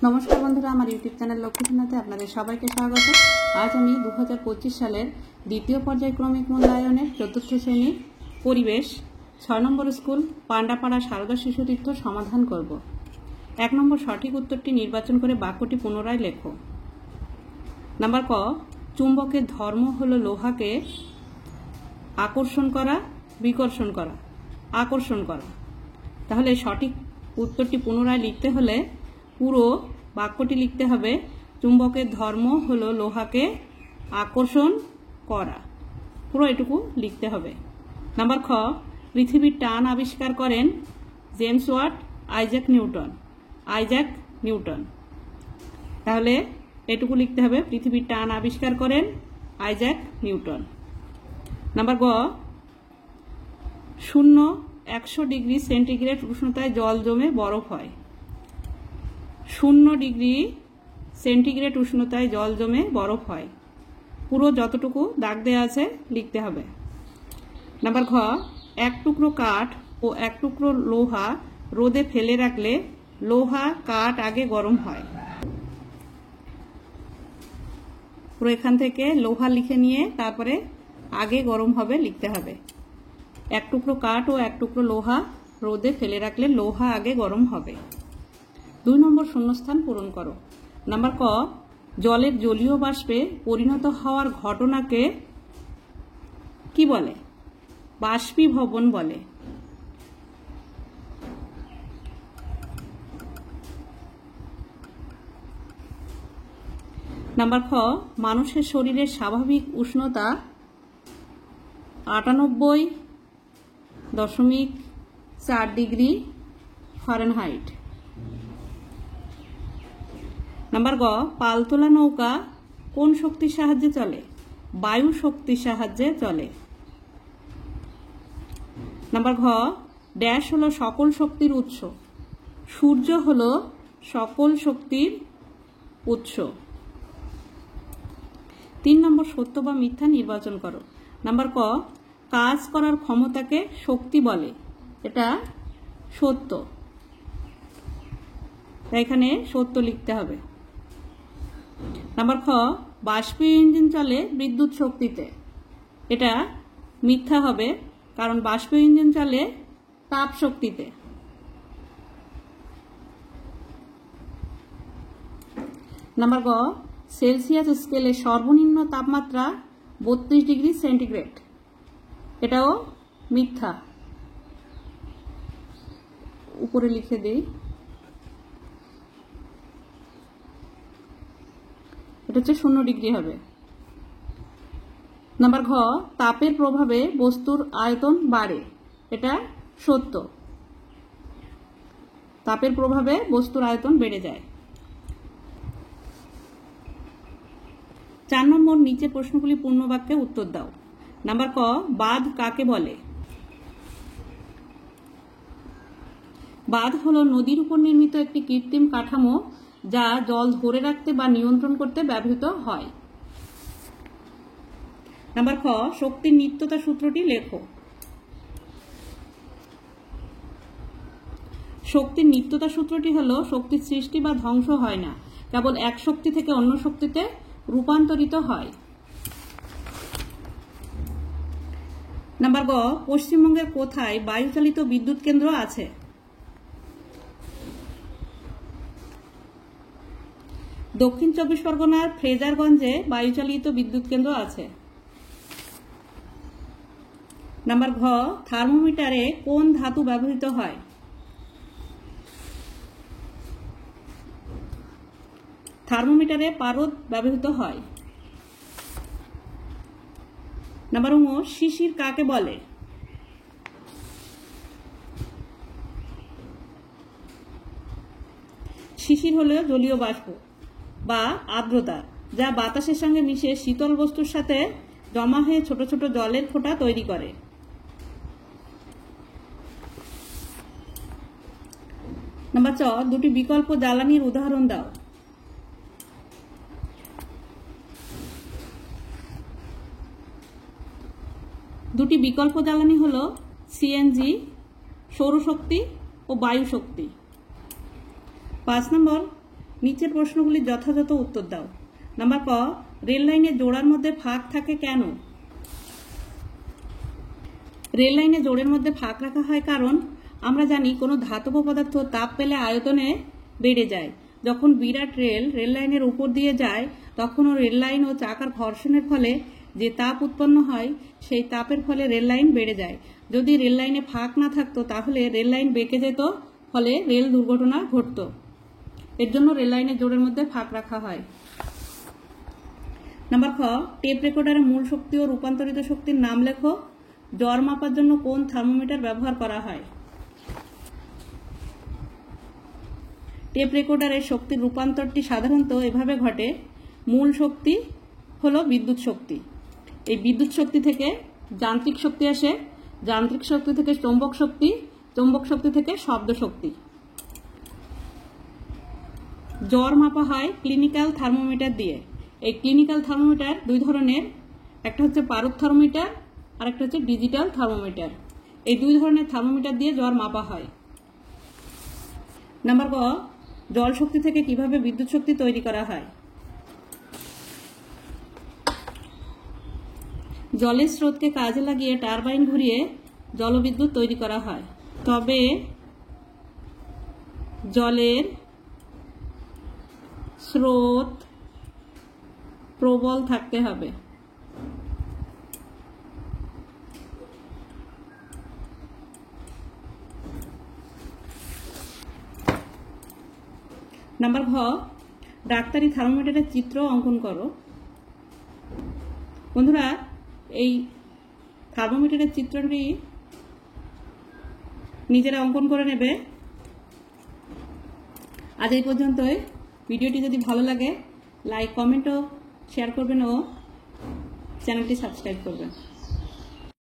নমস্কার বন্ধুরা, আমার ইউটিউব চ্যানেল লক্ষ্মীপূর্ণাতে আপনাদের সবাইকে স্বাগত। আজ আমি 2025 সালের দ্বিতীয় পর্যায়ক্রমিক মূল্যায়নের চতুর্থ শ্রেণীর পরিবেশ 6 নম্বর স্কুল পান্ডাপাড়া সারদা শিশুতীর্থ সমাধান করব। 1 নম্বর সঠিক উত্তরটি নির্বাচন করে বাক্যটি পুনরায় লেখো। নাম্বার ক, চুম্বকের ধর্ম হলো লোহাকে আকর্ষণ করা, বিকর্ষণ করা, আকর্ষণ করা। তাহলে সঠিক উত্তরটি পুনরায় লিখতে হলে পুরো বাক্যটি লিখতে হবে, চুম্বকের ধর্ম হলো লোহাকে আকর্ষণ করা। পুরো এটুকু লিখতে হবে। নাম্বার খ, পৃথিবীর টান আবিষ্কার করেন James Watt, Isaac Newton. Isaac Newton. তাহলে এটুকু লিখতে হবে, পৃথিবীর টান আবিষ্কার করেন আইজ্যাক নিউটন। নাম্বার গ, 0-100 ডিগ্রি সেন্টিগ্রেড উষ্ণতায় জল জমে বরফ হয়। 0 ডিগ্রি সেন্টিগ্রেড উষ্ণতায় জল জমে বরফ হয়। পুরো যতটুকু দাগ দেওয়া আছে লিখতে হবে। নাম্বার ঘ, 1 টুকরো কাঠ ও 1 টুকরো লোহা রোদে ফেলে রাখলে লোহা কাঠ আগে গরম হয়। পুরো এখান থেকে লোহা লিখে নিয়ে তারপরে আগে গরম হবে লিখতে হবে। 1 টুকরো কাঠ ও 1 টুকরো লোহা রোদে ফেলে রাখলে লোহা আগে গরম হবে। 2 নম্বর শূন্যস্থান পূরণ করো। নাম্বার ক, জলের জলীয় বাষ্পে পরিণত হওয়ার ঘটনাকে কি বলে? বাষ্পীভবন বলে। নাম্বার খ, মানুষের শরীরের স্বাভাবিক উষ্ণতা 98.4 ডিগ্রি ফারেনহাইট। নাম্বার গ, পালতোলা নৌকা কোন শক্তির সাহায্যে চলে? বায়ু শক্তির সাহায্যে চলে। নাম্বার ঘ, ড্যাশ হলো সকল শক্তির উৎস। সূর্য হলো সকল শক্তির উৎস। 3 নম্বর সত্য বা মিথ্যা নির্বাচন করো। নাম্বার ক, কাজ করার ক্ষমতাকে শক্তি বলে। এটা সত্য, তাই এখানে সত্য লিখতে হবে। নাম্বার খ, বাষ্পীয় ইঞ্জিন চলে বিদ্যুৎ শক্তিতে। এটা মিথ্যা হবে, কারণ বাষ্পীয় ইঞ্জিন চলে তাপ শক্তিতে। নাম্বার গ, সেলসিয়াস স্কেলে সর্বনিম্ন তাপমাত্রা 32 ডিগ্রি সেন্টিগ্রেড। এটাও মিথ্যা, উপরে লিখে দিই। এটা হচ্ছে 0 ডিগ্রি হবে। নাম্বার ঘ, তাপের প্রভাবে বস্তুর আয়তন বাড়ে। এটা সত্য, তাপের প্রভাবে বস্তুর আয়তন বেড়ে যায়। 4 নম্বর নিচে প্রশ্নগুলি পূর্ণ বাক্যে উত্তর দাও। নাম্বার ক, বাঁধ কাকে বলে? বাঁধ হলো নদীর উপর নির্মিত একটি কৃত্রিম কাঠামো যা জল ধরে রাখতে বা নিয়ন্ত্রণ করতে ব্যবহৃত হয়। নাম্বার খ, শক্তির নিত্যতা সূত্রটি লেখো। শক্তির নিত্যতা সূত্রটি হলো, শক্তির সৃষ্টি বা ধ্বংস হয় না, কেবল এক শক্তি থেকে অন্য শক্তিতে রূপান্তরিত হয়। নাম্বার গ, পশ্চিমবঙ্গের কোথায় বায়ুচালিত বিদ্যুৎ কেন্দ্র আছে? দক্ষিণ 24 পরগনার ফ্রেজারগঞ্জে বায়ুচালিত বিদ্যুৎ কেন্দ্র আছে। নাম্বার ঘ, থার্মোমিটারে কোন ধাতু ব্যবহৃত হয়? থার্মোমিটারে পারদ ব্যবহৃত হয়। নাম্বার ঙ, শিশির কাকে বলে? শিশির হলো জলীয় বাষ্প বা আর্দ্রতা, যা বাতাসের সঙ্গে মিশে শীতল বস্তুর সাথে জমা হয়ে ছোট ছোট জলের ফোঁটা তৈরি করে। নাম্বার চ, দুটি বিকল্প জ্বালানির উদাহরণ দাও। দুটি বিকল্প জ্বালানি হলো সিএনজি সৌরশক্তি ও বায়ু শক্তি। 5 নম্বর, নিচের প্রশ্নগুলির যথাযথ উত্তর দাও। নাম্বার ক, রেল লাইনের জোড়ার মধ্যে ফাঁক থাকে কেন? রেল লাইনে জোড়ের মধ্যে ফাঁক রাখা হয় কারণ আমরা জানি কোনো ধাতব পদার্থ তাপ পেলে আয়তনে বেড়ে যায়। যখন বিরাট রেল লাইনের উপর দিয়ে যায় তখন রেল লাইন ও চাকার ঘর্ষণের ফলে যে তাপ উৎপন্ন হয় সেই তাপের ফলে রেল লাইন বেড়ে যায়। যদি রেল লাইনে ফাঁক না থাকতো তাহলে রেল লাইন বেঁকে যেত, ফলে রেল দুর্ঘটনা ঘটত। এর জন্য রেল লাইনের জোড়ের মধ্যে ফাঁক রাখা হয়। নাম্বার খ, টেপ রেকর্ডারের মূল শক্তি ও রূপান্তরিত শক্তির নাম লেখো। জ্বর মাপার জন্য কোন থার্মোমিটার ব্যবহার করা হয়? টেপ রেকর্ডারের শক্তির রূপান্তরটি সাধারণত এভাবে ঘটে। মূল শক্তি হলো বিদ্যুৎ শক্তি, এই বিদ্যুৎ শক্তি থেকে যান্ত্রিক শক্তি আসে, যান্ত্রিক শক্তি থেকে চৌম্বক শক্তি, চৌম্বক শক্তি থেকে শব্দ শক্তি। জ্বর মাপা হয় ক্লিনিক্যাল থার্মোমিটার দিয়ে। এই ক্লিনিক্যাল থার্মোমিটার দুই ধরনের, একটা হচ্ছে পারদ থার্মোমিটার আর একটা হচ্ছে ডিজিটাল থার্মোমিটার। এই দুই ধরনের থার্মোমিটার দিয়ে জ্বর মাপা হয়। নাম্বার ক, জল শক্তি থেকে কিভাবে বিদ্যুৎ শক্তি তৈরি করা হয়? জলের স্রোতকে কাজে লাগিয়ে টারবাইন ঘুরিয়ে জলবিদ্যুৎ তৈরি করা হয়। তবে জলের স্রোত প্রবল থাকতে হবে। নাম্বার ঘ, ডাক্তারি থার্মোমিটারের চিত্র অঙ্কন করো। বন্ধুরা, এই থার্মোমিটারের চিত্রটি নিজেরা অঙ্কন করে নেবে। আজ এই পর্যন্তই। ভিডিওটি যদি ভালো লাগে লাইক, কমেন্ট ও শেয়ার করবেন ও চ্যানেলটি সাবস্ক্রাইব করবেন।